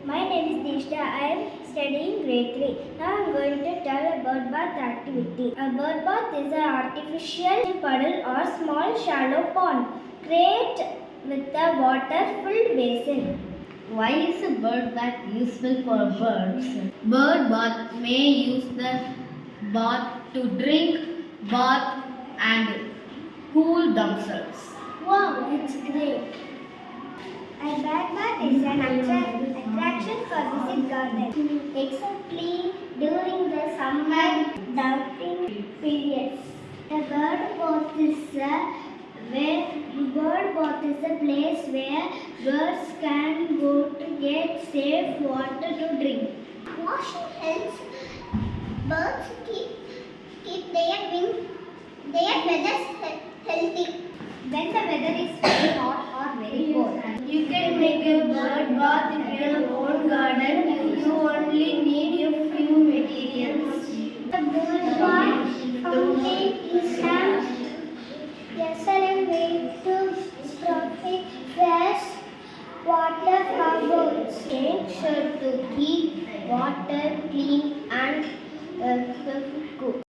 My name is Dishta. I am studying grade 3. Now I am going to tell a bird bath activity. A bird bath is an artificial puddle or small shallow pond created with a water-filled basin. Why is a bird bath useful for birds? Bird bath may use the bath to drink, bath and cool themselves. Wow, it's great. A bird bath is an attraction for visit garden, exceptly during the summer dumping periods. A bird bath is a place where birds can go to get safe water to drink. Washing helps birds keep their feathers healthy. When the weather is very hot or very cold, you can make a bird bath in your own garden. You only need a few materials. The bird bath fountain is an excellent way to profit fresh water for birds. Make sure to keep water clean and cool.